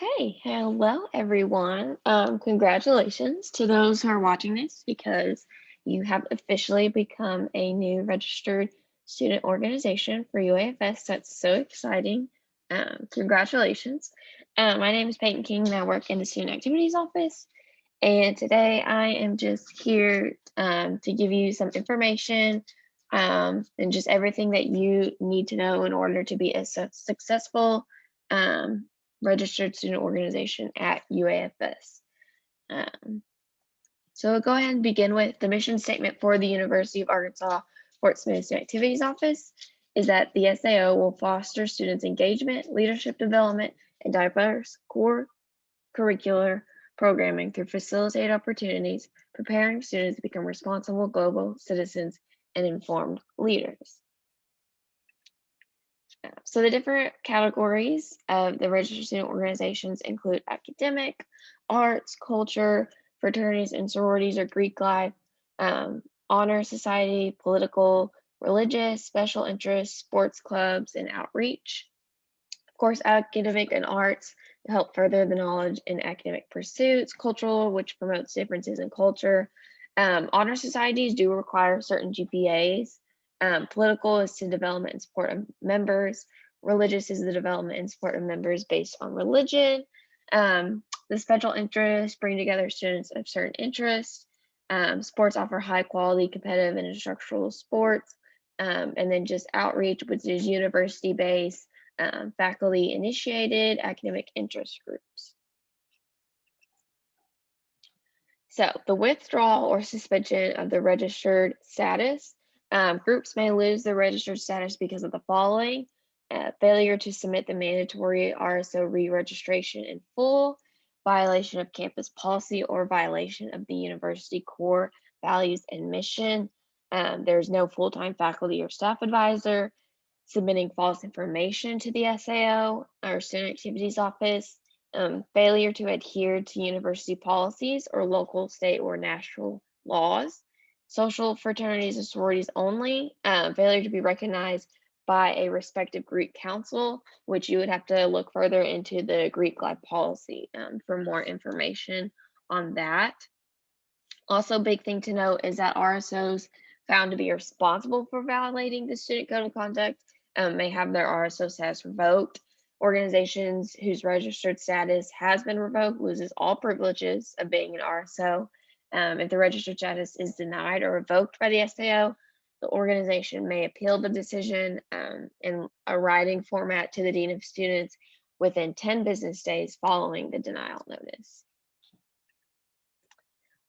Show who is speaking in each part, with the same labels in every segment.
Speaker 1: Okay, hello everyone. Congratulations to those who are watching this because you have officially become a new registered student organization for UAFS. That's so exciting. Congratulations. My name is Peyton King and I work in the Student Activities Office. And today I am just here to give you some information and just everything that you need to know in order to be a successful um, registered student organization at UAFS. Um, so we'll go ahead and begin with the mission statement for the University of Arkansas Fort Smith Student Activities Office is that the SAO will foster students' engagement, leadership development, and diverse core curricular programming through facilitated opportunities, preparing students to become responsible global citizens and informed leaders. So the different categories of the registered student organizations include academic, arts, culture, fraternities and sororities or Greek life, honor society, political, religious, special interests, sports clubs, and outreach. Of course, academic and arts to help further the knowledge in academic pursuits, cultural, which promotes differences in culture. Honor societies do require certain GPAs. Political is to development and support of members. Religious is the development and support of members based on religion. The special interests bring together students of certain interests. Sports offer high quality competitive and instructional sports. And then just outreach, which is university based, faculty initiated academic interest groups. So the withdrawal or suspension of the registered status. Groups may lose their registered status because of the following: failure to submit the mandatory RSO re-registration in full, violation of campus policy, or violation of the university core values and mission. There's no full-time faculty or staff advisor, submitting false information to the SAO or Student Activities Office, failure to adhere to university policies or local, state, or national laws, social fraternities and sororities only, failure to be recognized by a respective Greek council, which you would have to look further into the Greek life policy for more information on that. Also, big thing to note is that RSOs found to be responsible for violating the student code of conduct may have their RSO status revoked. Organizations whose registered status has been revoked loses all privileges of being an RSO. If the registered status is denied or revoked by the SAO, the organization may appeal the decision in a writing format to the Dean of Students within 10 business days following the denial notice.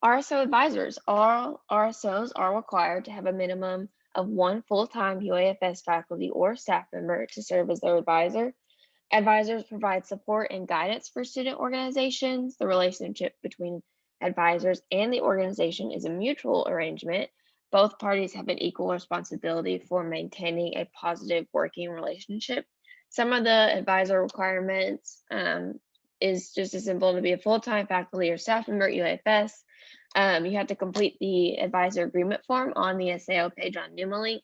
Speaker 1: RSO advisors. All RSOs are required to have a minimum of one full-time UAFS faculty or staff member to serve as their advisor. Advisors provide support and guidance for student organizations. The relationship between advisors and the organization is a mutual arrangement. Both parties have an equal responsibility for maintaining a positive working relationship. Some of the advisor requirements is just as simple to be a full-time faculty or staff member at UAFS. You have to complete the advisor agreement form on the SAO page on NumaLink.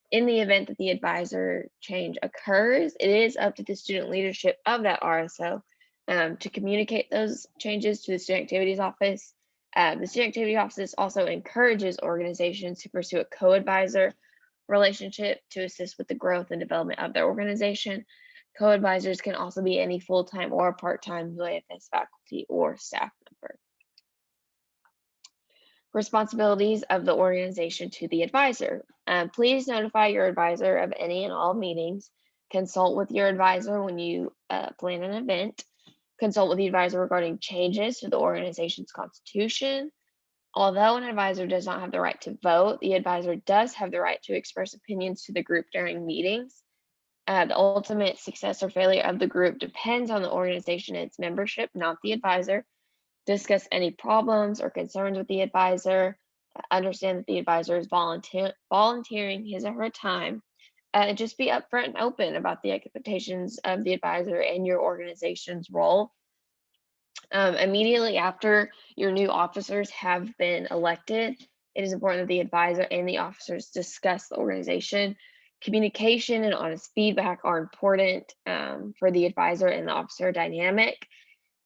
Speaker 1: In the event that the advisor change occurs, it is up to the student leadership of that RSO to communicate those changes to the Student Activities Office. The Student Activity Office also encourages organizations to pursue a co-advisor relationship to assist with the growth and development of their organization. Co-advisors can also be any full-time or part-time UAFS faculty or staff member. Responsibilities of the organization to the advisor. Please notify your advisor of any and all meetings. Consult with your advisor when you plan an event. Consult with the advisor regarding changes to the organization's constitution. Although an advisor does not have the right to vote, the advisor does have the right to express opinions to the group during meetings. The ultimate success or failure of the group depends on the organization and its membership, not the advisor. Discuss any problems or concerns with the advisor. Understand that the advisor is volunteering his or her time. And just be upfront and open about the expectations of the advisor and your organization's role. Immediately after your new officers have been elected, it is important that the advisor and the officers discuss the organization. Communication and honest feedback are important for the advisor and the officer dynamic.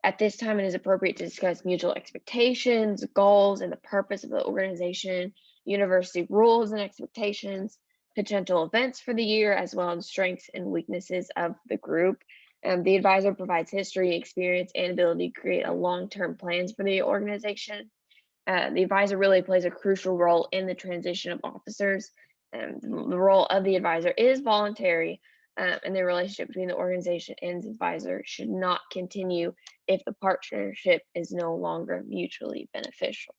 Speaker 1: At this time, it is appropriate to discuss mutual expectations, goals, and the purpose of the organization, university rules and expectations, potential events for the year, as well as strengths and weaknesses of the group. The advisor provides history, experience, and ability to create a long-term plans for the organization. The advisor really plays a crucial role in the transition of officers. The role of the advisor is voluntary, and the relationship between the organization and the advisor should not continue if the partnership is no longer mutually beneficial.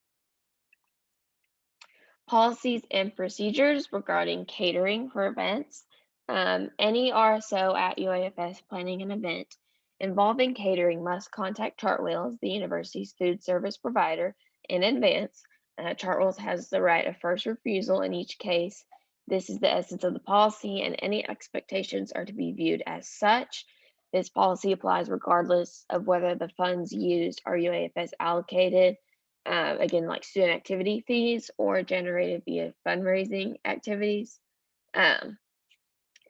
Speaker 1: Policies and procedures regarding catering for events. Any RSO at UAFS planning an event involving catering must contact Chartwells, the university's food service provider, in advance. Chartwells has the right of first refusal in each case. This is the essence of the policy, and any expectations are to be viewed as such. This policy applies regardless of whether the funds used are UAFS allocated, again, like student activity fees or generated via fundraising activities. Um,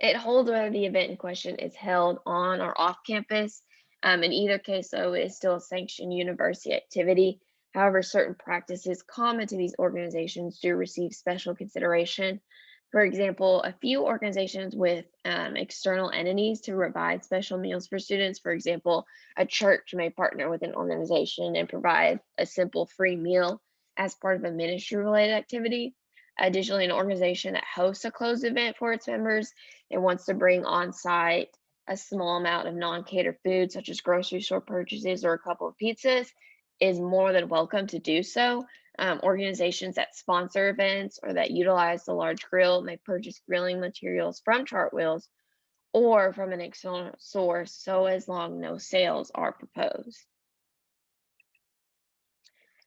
Speaker 1: it holds whether the event in question is held on or off campus. In either case, though, it is still a sanctioned university activity. However, certain practices common to these organizations do receive special consideration. For example, a few organizations with external entities to provide special meals for students. For example, a church may partner with an organization and provide a simple free meal as part of a ministry related activity. Additionally, an organization that hosts a closed event for its members and wants to bring on site a small amount of non catered food, such as grocery store purchases or a couple of pizzas, is more than welcome to do so. Organizations that sponsor events or that utilize the large grill may purchase grilling materials from Chartwells or from an external source, so as long no sales are proposed.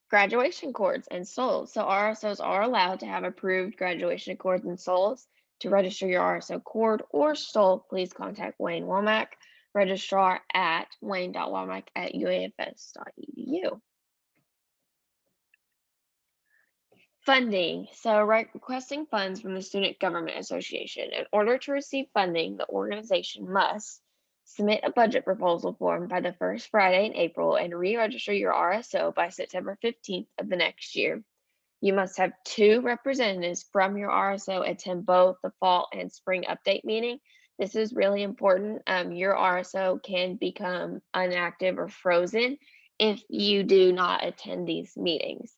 Speaker 1: Graduation cords and soles. So RSOs are allowed to have approved graduation cords and soles. To register your RSO cord or stole, please contact Wayne Womack, registrar at wayne.womack@uafs.edu. Funding. So requesting funds from the Student Government Association. In order to receive funding, the organization must submit a budget proposal form by the first Friday in April and re-register your RSO by September 15th of the next year. You must have 2 representatives from your RSO attend both the fall and spring update meeting. This is really important. Your RSO can become inactive or frozen if you do not attend these meetings.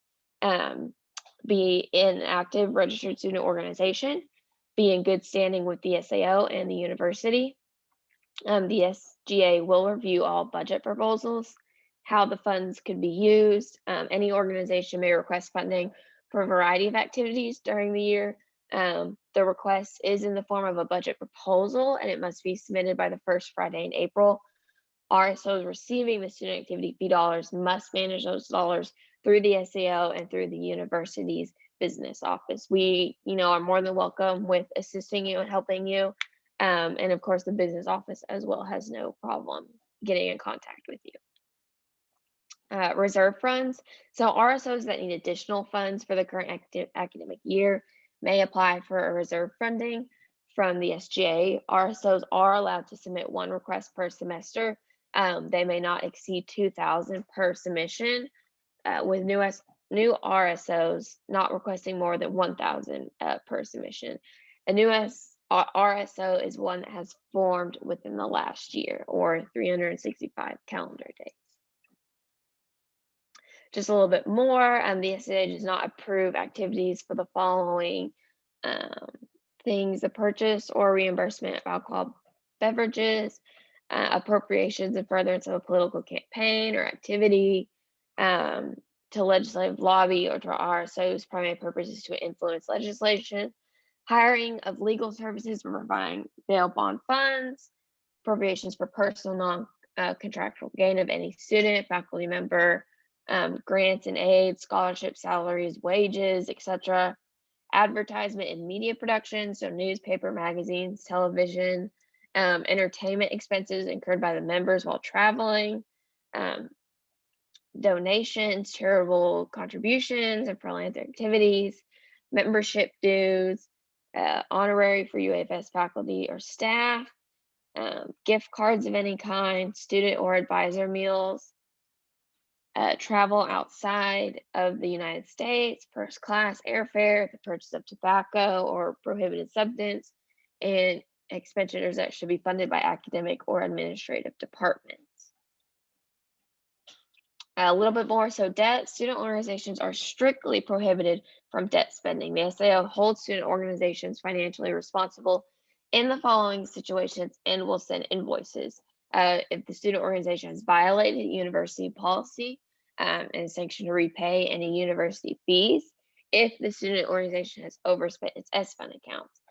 Speaker 1: Be an active registered student organization, be in good standing with the SAO and the university. The SGA will review all budget proposals, how the funds could be used. Any organization may request funding for a variety of activities during the year. The request is in the form of a budget proposal, and it must be submitted by the first Friday in April. RSOs receiving the student activity fee dollars must manage those dollars through the SAO and through the university's business office. We, are more than welcome with assisting you and helping you. And of course, the business office as well has no problem getting in contact with you. Reserve funds. So RSOs that need additional funds for the current academic year may apply for a reserve funding from the SGA. RSOs are allowed to submit 1 request per semester. They may not exceed 2,000 per submission, with new RSOs not requesting more than 1,000 per submission. A new RSO is one that has formed within the last year or 365 calendar days. Just a little bit more, the SAA does not approve activities for the following things: the purchase or reimbursement of alcohol beverages, appropriations in furtherance of a political campaign or activity, to legislative lobby or to RSO's primary purpose is to influence legislation, hiring of legal services for providing bail bond funds, appropriations for personal non-contractual gain of any student, faculty member, grants and aid, scholarships, salaries, wages, etc. Advertisement and media production, so newspaper, magazines, television, entertainment expenses incurred by the members while traveling, donations, charitable contributions, and philanthropic activities, membership dues, honorary for UAFS faculty or staff, gift cards of any kind, student or advisor meals, travel outside of the United States, first class airfare, the purchase of tobacco or prohibited substance, and expenditures that should be funded by academic or administrative departments. A little bit more. So debt, student organizations are strictly prohibited from debt spending. The SAO holds student organizations financially responsible in the following situations and will send invoices. If the student organization has violated university policy and is sanctioned to repay any university fees, if the student organization has overspent its S fund accounts.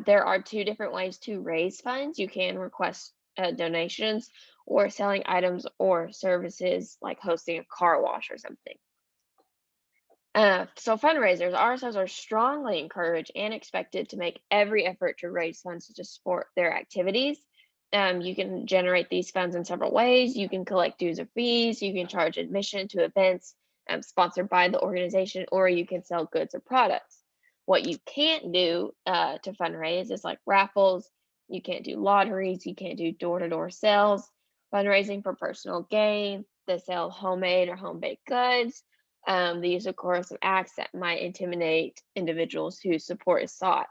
Speaker 1: There are two different ways to raise funds. You can request donations or selling items or services like hosting a car wash or something. So fundraisers, RSOs are strongly encouraged and expected to make every effort to raise funds to support their activities. You can generate these funds in several ways. You can collect dues or fees. You can charge admission to events sponsored by the organization, or you can sell goods or products. What you can't do to fundraise is like raffles. You can't do lotteries. You can't do door-to-door sales, fundraising for personal gain, the sale of homemade or home-baked goods, the use of coercive acts that might intimidate individuals whose support is sought.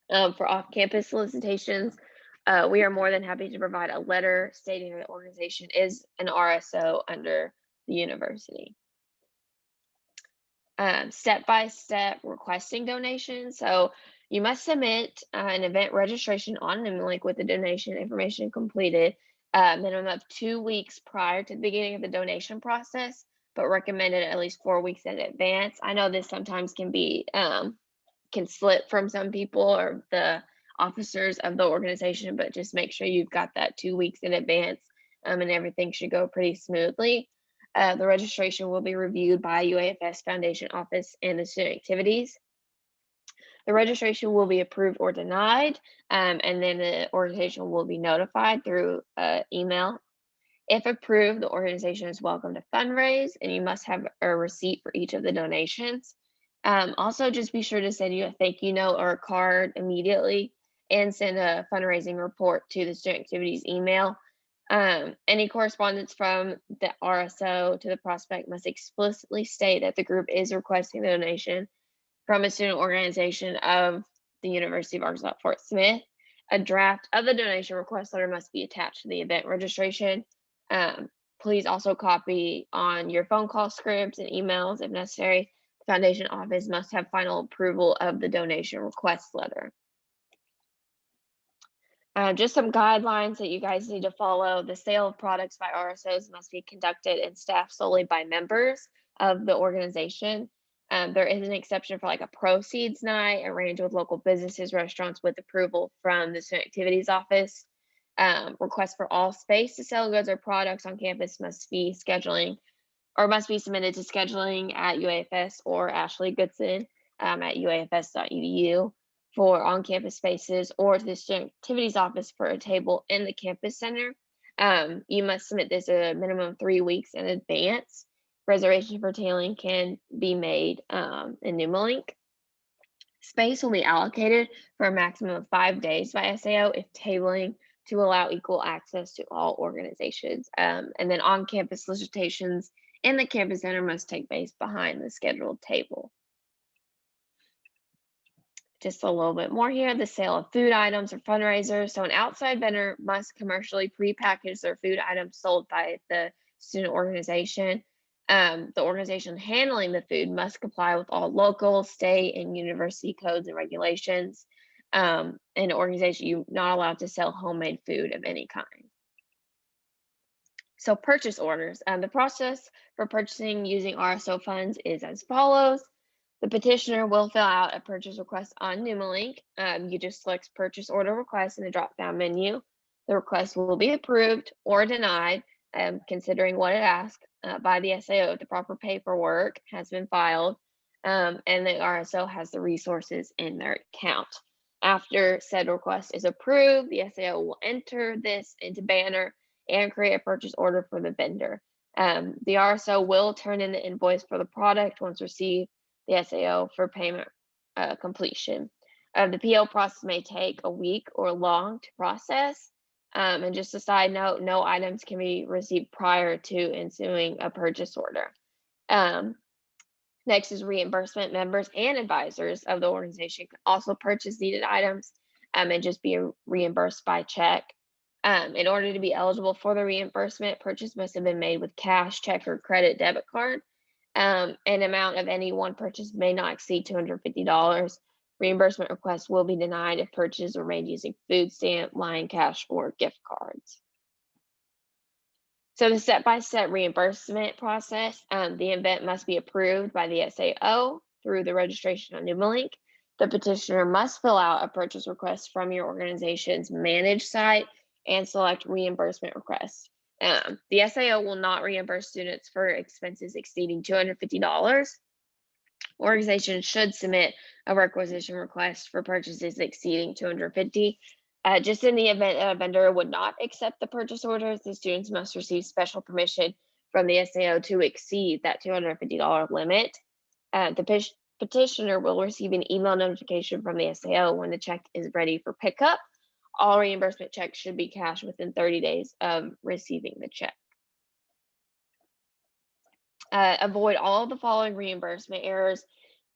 Speaker 1: For off-campus solicitations, we are more than happy to provide a letter stating that the organization is an RSO under the university. Step-by-step requesting donations. So you must submit an event registration on Nimlink with the donation information completed a minimum of 2 weeks prior to the beginning of the donation process, but recommended at least 4 weeks in advance. I know this sometimes can be can slip from some people or the officers of the organization, but just make sure you've got that 2 weeks in advance, and everything should go pretty smoothly. The registration will be reviewed by UAFS Foundation Office and the student activities. The registration will be approved or denied, and then the organization will be notified through email. If approved, the organization is welcome to fundraise, and you must have a receipt for each of the donations. Also, just be sure to send you a thank you note or a card immediately and send a fundraising report to the student activities email. Any correspondence from the RSO to the prospect must explicitly state that the group is requesting the donation from a student organization of the University of Arkansas at Fort Smith. A draft of the donation request letter must be attached to the event registration. Please also copy on your phone call scripts and emails if necessary. The foundation office must have final approval of the donation request letter. Just some guidelines that you guys need to follow. The sale of products by RSOs must be conducted and staffed solely by members of the organization. There is an exception for like a proceeds night arranged with local businesses, restaurants with approval from the student activities office. Requests for all space to sell goods or products on campus must be submitted to scheduling at UAFS or Ashley Goodson at uafs.edu for on-campus spaces, or to the student activities office for a table in the campus center. You must submit this a minimum of 3 weeks in advance. Reservation for tabling can be made in Numilink. Space will be allocated for a maximum of 5 days by SAO if tabling to allow equal access to all organizations. And then on-campus solicitations in the campus center must take place behind the scheduled table. Just a little bit more here, the sale of food items or fundraisers. So an outside vendor must commercially prepackage their food items sold by the student organization. The organization handling the food must comply with all local, state, and university codes and regulations. In an organization, you're not allowed to sell homemade food of any kind. So purchase orders. The process for purchasing using RSO funds is as follows. The petitioner will fill out a purchase request on Numilink. You just select purchase order request in the drop-down menu. The request will be approved or denied, considering what it asks by the SAO. The proper paperwork has been filed, and the RSO has the resources in their account. After said request is approved, the SAO will enter this into Banner and create a purchase order for the vendor. The RSO will turn in the invoice for the product once received the SAO for payment completion. The PO process may take a week or long to process. And just a side note, no items can be received prior to issuing a purchase order. Um, Next is reimbursement. Members and advisors of the organization can also purchase needed items and just be reimbursed by check. In order to be eligible for the reimbursement, purchase must have been made with cash, check, or credit debit card. An amount of any one purchase may not exceed $250. Reimbursement requests will be denied if purchases are made using food stamp, line cash, or gift cards. So the step-by-step reimbursement process, the event must be approved by the SAO through the registration on NumaLink. The petitioner must fill out a purchase request from your organization's managed site and select reimbursement request. The SAO will not reimburse students for expenses exceeding $250. Organizations should submit a requisition request for purchases exceeding $250. Just in the event a vendor would not accept the purchase orders, the students must receive special permission from the SAO to exceed that $250 limit. The petitioner will receive an email notification from the SAO when the check is ready for pickup. All reimbursement checks should be cashed within 30 days of receiving the check. Avoid all the following reimbursement errors.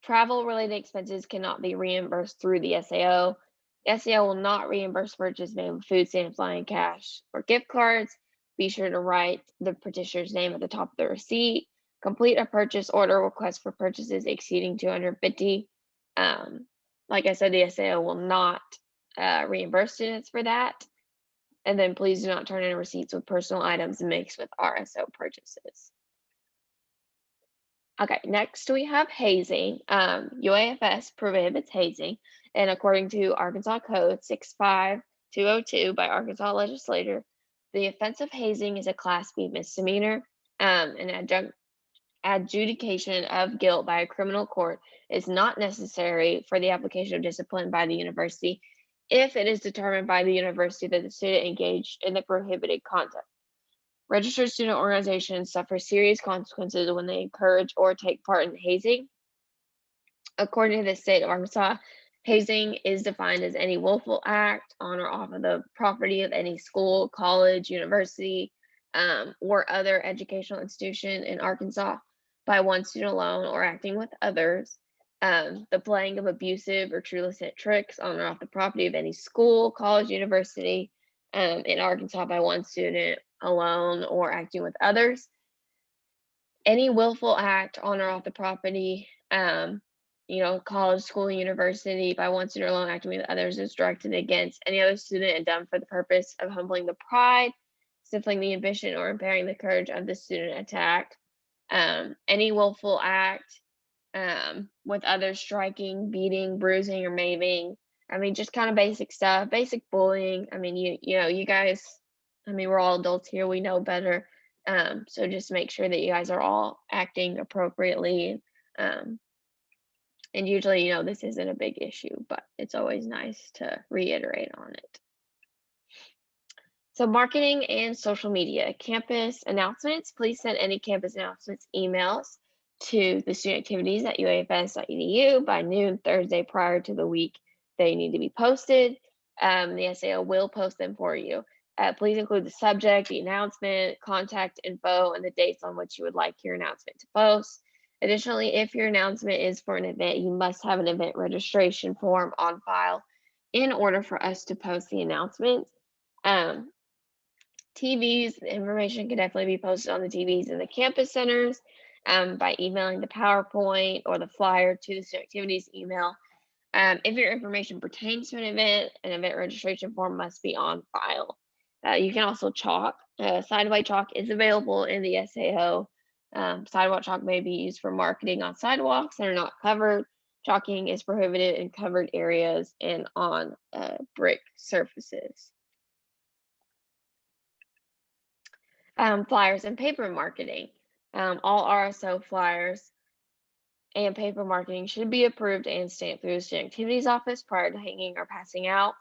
Speaker 1: Travel-related expenses cannot be reimbursed through the SAO. The SAO will not reimburse purchases made with food stamps, line cash, or gift cards. Be sure to write the petitioner's name at the top of the receipt. Complete a purchase order request for purchases exceeding $250. Like I said, the SAO will not reimburse students for that. And then please do not turn in receipts with personal items mixed with RSO purchases. Okay, next we have hazing. UAFS prohibits hazing, and according to Arkansas Code 65202 by Arkansas legislature, the offense of hazing is a Class B misdemeanor. An adjudication of guilt by a criminal court is not necessary for the application of discipline by the university if it is determined by the university that the student engaged in the prohibited conduct. Registered student organizations suffer serious consequences when they encourage or take part in hazing. According to the state of Arkansas, hazing is defined as any willful act on or off of the property of any school, college, university, or other educational institution in Arkansas by one student alone or acting with others. The playing of abusive or truly illicit tricks on or off the property of any school, college, university in Arkansas by one student alone or acting with others. Any willful act on or off the property, college, school, university by one student alone acting with others is directed against any other student and done for the purpose of humbling the pride, stifling the ambition, or impairing the courage of the student attacked. Any willful act with others striking, beating, bruising, or maiming. I mean, just kind of basic stuff, basic bullying. I mean, you guys, we're all adults here. We know better. So just make sure that you guys are all acting appropriately. And usually, this isn't a big issue, but it's always nice to reiterate on it. So marketing and social media. Campus announcements. Please send any campus announcements emails to the studentactivities@uafs.edu by noon Thursday prior to the week they need to be posted. The SAO will post them for you. Please include the subject, the announcement, contact info, and the dates on which you would like your announcement to post. Additionally, if your announcement is for an event, you must have an event registration form on file in order for us to post the announcement. TVs, information can definitely be posted on the TVs in the campus centers by emailing the PowerPoint or the flyer to the student activities email. If your information pertains to an event registration form must be on file. You can also chalk. Sidewalk chalk is available in the SAO. Sidewalk chalk may be used for marketing on sidewalks that are not covered. Chalking is prohibited in covered areas and on brick surfaces. Flyers and paper marketing. All RSO flyers and paper marketing should be approved and stamped through the student activities office prior to hanging or passing out.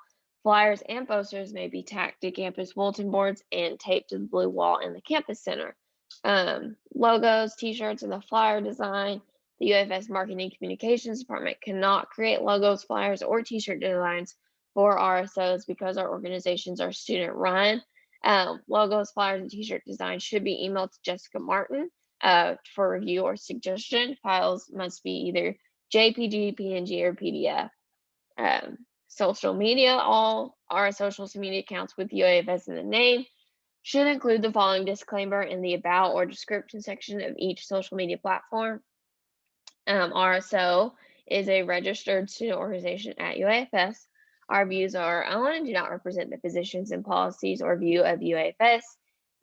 Speaker 1: Flyers and posters may be tacked to campus bulletin boards and taped to the blue wall in the campus center. Logos, t-shirts, and the flyer design. The UFS Marketing Communications Department cannot create logos, flyers, or t-shirt designs for RSOs, because our organizations are student run, logos, flyers, and t-shirt designs should be emailed to Jessica Martin for review or suggestion. Files must be either JPG, PNG, or PDF. Social media, all our social media accounts with UAFS in the name should include the following disclaimer in the about or description section of each social media platform. RSO is a registered student organization at UAFS. Our views are our own and do not represent the positions and policies or view of UAFS.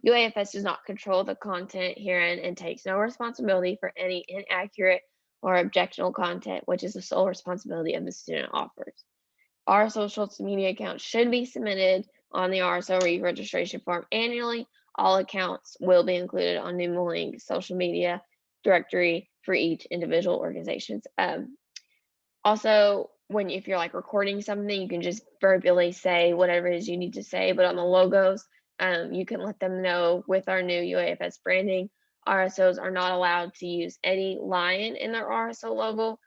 Speaker 1: UAFS does not control the content herein and takes no responsibility for any inaccurate or objectionable content, which is the sole responsibility of the student offers. Our social media accounts should be submitted on the RSO re-registration form annually. All accounts will be included on NewMolink social media directory for each individual organizations. Also, if you're like recording something, you can just verbally say whatever it is you need to say, but on the logos, you can let them know with our new UAFS branding, RSOs are not allowed to use any lion in their RSO logo.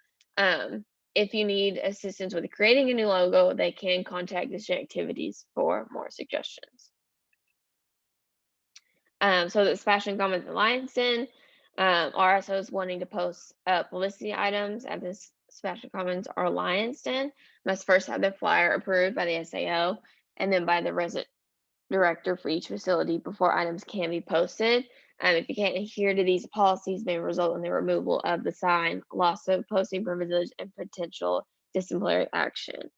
Speaker 1: If you need assistance with creating a new logo, they can contact the student activities for more suggestions. So the Sebastian Commons and Lions Den, RSOs wanting to post publicity items at this Sebastian Commons or Lions Den must first have their flyer approved by the SAO and then by the resident director for each facility before items can be posted. If you can't adhere to these policies, may result in the removal of the sign, loss of posting privileges, and potential disciplinary action.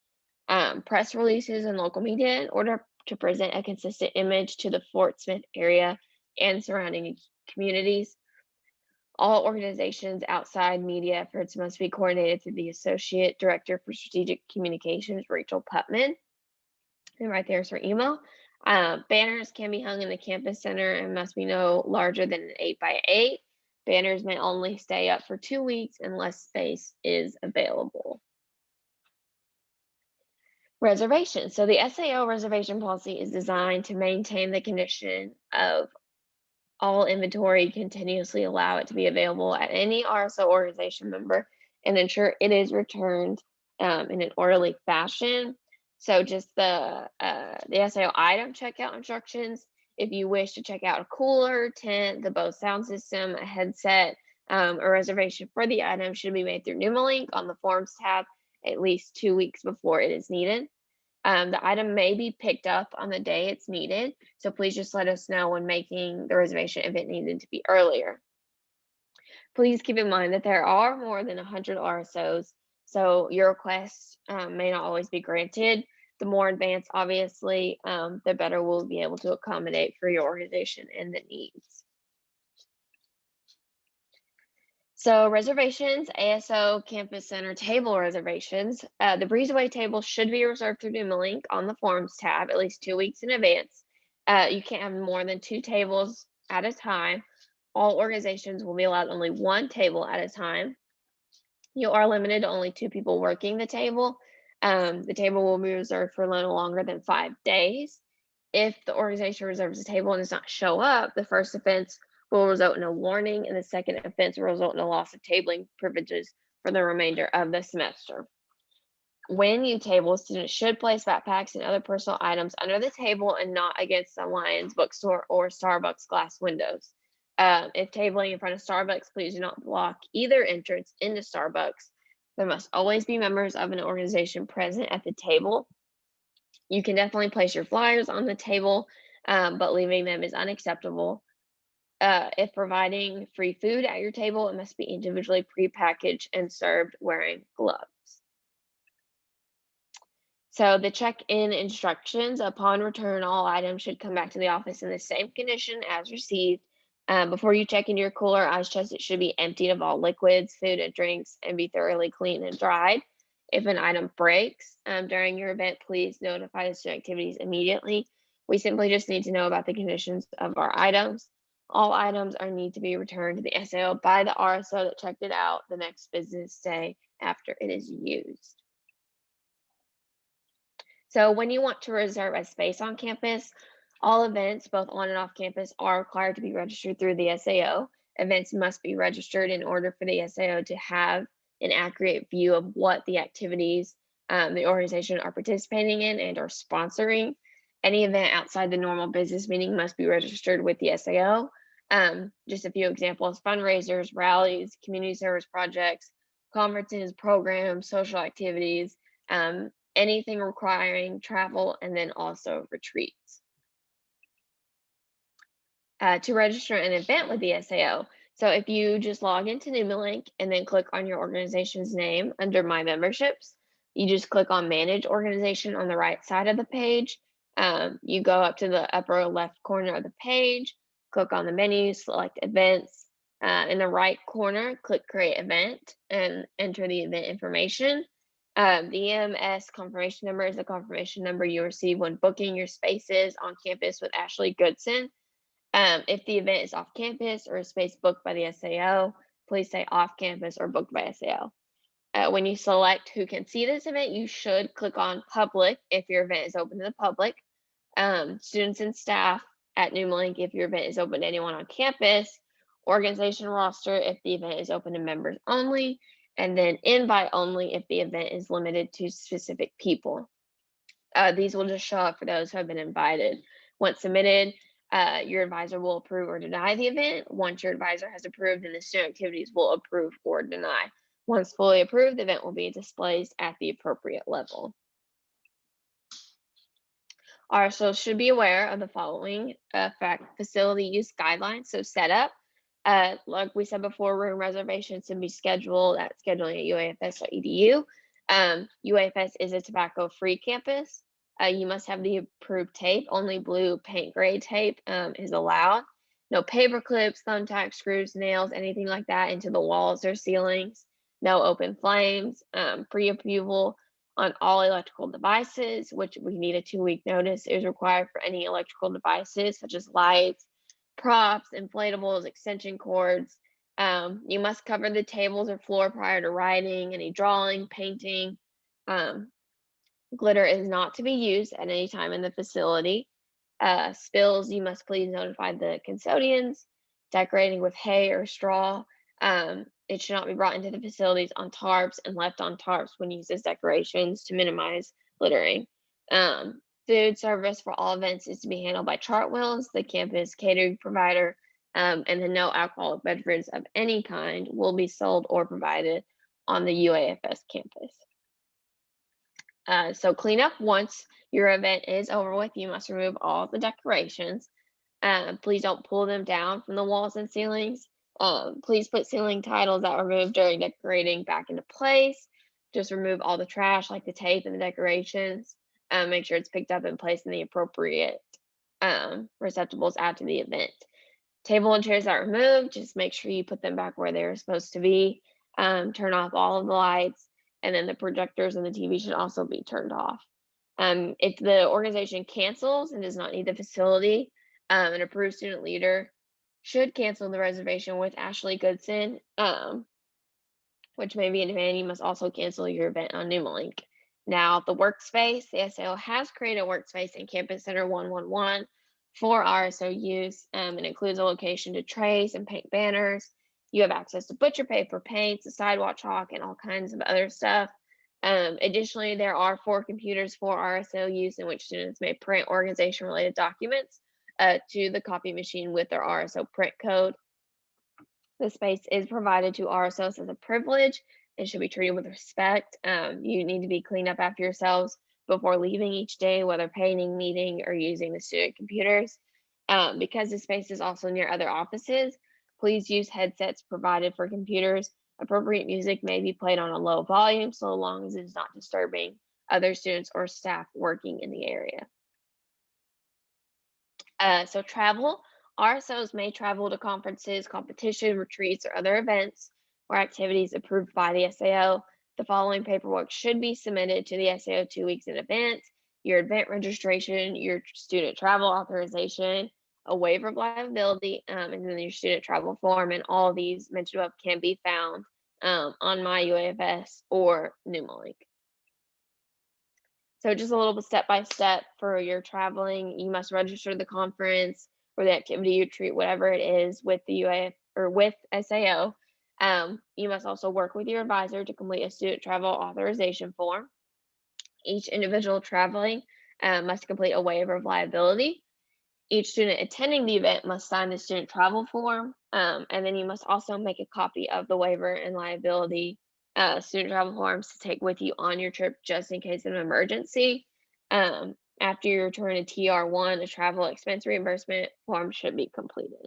Speaker 1: Press releases and local media, in order to present a consistent image to the Fort Smith area and surrounding communities. All organizations outside media efforts must be coordinated through the Associate Director for Strategic Communications, Rachel Putman. And right there's her email. Banners can be hung in the campus center and must be no larger than an 8x8. Banners may only stay up for 2 weeks unless space is available. Reservations. So the SAO reservation policy is designed to maintain the condition of all inventory, continuously allow it to be available at any RSO organization member, and ensure it is returned in an orderly fashion. So just the SAO item checkout instructions. If you wish to check out a cooler, tent, the Bose sound system, a headset, a reservation for the item should be made through NewMolink on the Forms tab at least 2 weeks before it is needed. The item may be picked up on the day it's needed, so please just let us know when making the reservation if it needed to be earlier. Please keep in mind that there are more than 100 RSOs, so your request may not always be granted. The more advanced, obviously, the better we'll be able to accommodate for your organization and the needs. So reservations, ASO Campus Center table reservations. The Breezeway table should be reserved through NewMolink on the Forms tab at least 2 weeks in advance. You can't have more than 2 tables at a time. All organizations will be allowed only 1 table at a time. You are limited to only 2 people working the table. The table will be reserved for no longer than 5 days. If the organization reserves a table and does not show up, the first offense will result in a warning, and the second offense will result in a loss of tabling privileges for the remainder of the semester. When you table, students should place backpacks and other personal items under the table and not against the Lions bookstore or Starbucks glass windows. If tabling in front of Starbucks, please do not block either entrance into Starbucks. There must always be members of an organization present at the table. You can definitely place your flyers on the table, but leaving them is unacceptable. If providing free food at your table, it must be individually prepackaged and served wearing gloves. So the check-in instructions: upon return, all items should come back to the office in the same condition as received. Before you check into your cooler, ice chest, it should be emptied of all liquids, food, and drinks, and be thoroughly cleaned and dried. If an item breaks during your event, please notify the student activities immediately. We simply just need to know about the conditions of our items. All items need to be returned to the SAO by the RSO that checked it out the next business day after it is used. So when you want to reserve a space on campus, all events, both on and off campus, are required to be registered through the SAO. Events must be registered in order for the SAO to have an accurate view of what the activities the organization are participating in and are sponsoring. Any event outside the normal business meeting must be registered with the SAO. Just a few examples: fundraisers, rallies, community service projects, conferences, programs, social activities, anything requiring travel, and then also retreats. To register an event with the SAO. So if you just log into NumaLink and then click on your organization's name under My Memberships, you just click on Manage Organization on the right side of the page. You go up to the upper left corner of the page, click on the menu, select Events. In the right corner, click Create Event and enter the event information. The EMS confirmation number is the confirmation number you receive when booking your spaces on campus with Ashley Goodson. If the event is off campus or a space booked by the SAO, please say off campus or booked by SAO. When you select who can see this event, you should click on public if your event is open to the public. Students and staff at NumaLink if your event is open to anyone on campus. Organization roster if the event is open to members only. And then invite only if the event is limited to specific people. These will just show up for those who have been invited. Once submitted, your advisor will approve or deny the event. Once your advisor has approved, then the student activities will approve or deny. Once fully approved, the event will be displayed at the appropriate level. RSO should be aware of the following facility use guidelines. So setup, like we said before, room reservations should be scheduled at scheduling at uafs.edu. UAFS is a tobacco-free campus. You must have the approved tape. Only blue paint grade tape is allowed. No paper clips, thumbtacks, screws, nails, anything like that into the walls or ceilings. No open flames. Pre-approval on all electrical devices, which we need a 2-week notice, is required for any electrical devices such as lights, props, inflatables, extension cords. You must cover the tables or floor prior to writing, any drawing, painting. Glitter is not to be used at any time in the facility. Spills, you must please notify the custodians. Decorating with hay or straw. It should not be brought into the facilities on tarps and left on tarps when used as decorations to minimize littering. Food service for all events is to be handled by Chartwells, the campus catering provider, and then no alcoholic beverages of any kind will be sold or provided on the UAFS campus. So cleanup: once your event is over with, you must remove all the decorations. Please don't pull them down from the walls and ceilings. Please put ceiling titles that were removed during decorating back into place. Just remove all the trash like the tape and the decorations. Make sure it's picked up and placed in the appropriate receptacles after the event. Table and chairs that are removed, just make sure you put them back where they're supposed to be. Turn off all of the lights, and then the projectors and the TV should also be turned off. If the organization cancels and does not need the facility, an approved student leader should cancel the reservation with Ashley Goodson, which may be in demand. You must also cancel your event on NumaLink. Now, the workspace: the SAO has created a workspace in Campus Center 111 for RSO use. It includes a location to trace and paint banners. You have access to butcher paper, paints, a sidewalk chalk, and all kinds of other stuff. Additionally, there are 4 computers for RSO use in which students may print organization-related documents to the copy machine with their RSO print code. The space is provided to RSOs as a privilege and should be treated with respect. You need to be cleaned up after yourselves before leaving each day, whether painting, meeting, or using the student computers. Because the space is also near other offices, please use headsets provided for computers. Appropriate music may be played on a low volume so long as it is not disturbing other students or staff working in the area. So travel: RSOs may travel to conferences, competition, retreats, or other events or activities approved by the SAO. The following paperwork should be submitted to the SAO 2 weeks in advance: your event registration, your student travel authorization, a waiver of liability, and then your student travel form. And all of these mentioned above can be found on My UAFS or NumaLink. So just a little step-by-step for your traveling: you must register the conference or the activity, retreat, whatever it is, with the UAF or with SAO. You must also work with your advisor to complete a student travel authorization form. Each individual traveling must complete a waiver of liability. Each student attending the event must sign the student travel form, and then you must also make a copy of the waiver and liability student travel forms to take with you on your trip just in case of an emergency. After you return to TR1, a travel expense reimbursement form should be completed.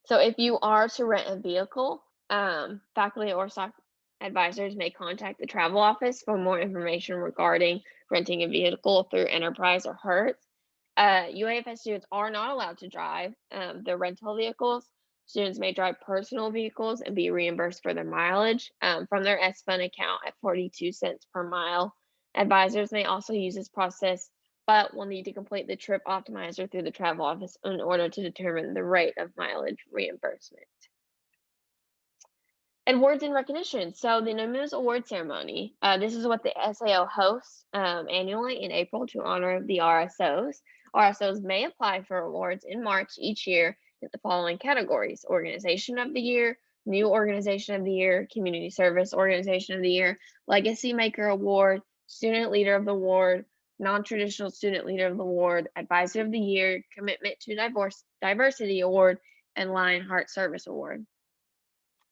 Speaker 1: So if you are to rent a vehicle, faculty or staff advisors may contact the travel office for more information regarding renting a vehicle through Enterprise or Hertz. UAFS students are not allowed to drive the rental vehicles. Students may drive personal vehicles and be reimbursed for their mileage from their S Fund account at 42 cents per mile. Advisors may also use this process, but will need to complete the trip optimizer through the travel office in order to determine the rate of mileage reimbursement. Awards and recognition. So the NUMU's award ceremony. This is what the SAO hosts annually in April to honor the RSOs. RSOs may apply for awards in March each year in the following categories: Organization of the Year, New Organization of the Year, Community Service Organization of the Year, Legacy Maker Award, Student Leader of the Award, Non-Traditional Student Leader of the Award, Advisor of the Year, Commitment to Diversity Award, and Lionheart Service Award.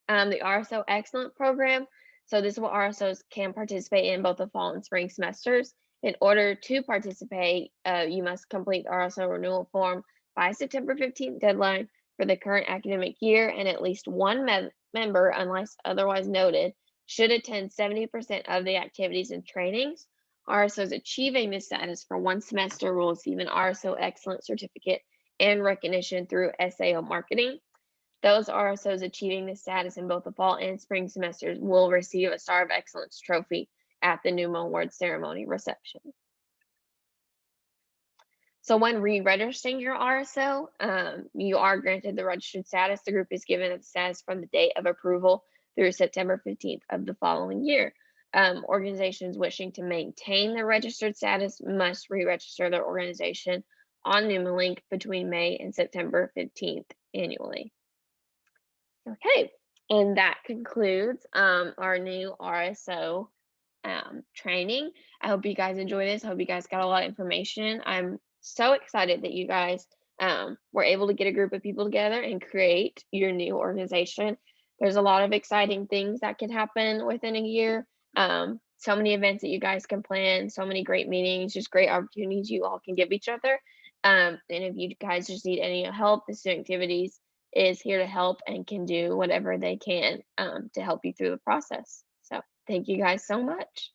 Speaker 1: The RSO Excellent Program. So this is what RSOs can participate in both the fall and spring semesters. In order to participate, you must complete the RSO renewal form by September 15th deadline for the current academic year, and at least one member, unless otherwise noted, should attend 70% of the activities and trainings. RSOs achieving this status for one semester will receive an RSO Excellent Certificate and recognition through SAO Marketing. Those RSOs achieving this status in both the fall and spring semesters will receive a Star of Excellence trophy at the NUMA Award ceremony reception. So when re-registering your RSO, you are granted the registered status. The group is given the status from the date of approval through September 15th of the following year. Organizations wishing to maintain their registered status must re-register their organization on NUMA between May and September 15th annually. Okay, and that concludes our new RSO training. I hope you guys enjoyed this. I hope you guys got a lot of information. I'm so excited that you guys were able to get a group of people together and create your new organization. There's a lot of exciting things that can happen within a year. So many events that you guys can plan, so many great meetings, just great opportunities you all can give each other. And if you guys just need any help, the student activities is here to help and can do whatever they can to help you through the process. So thank you guys so much.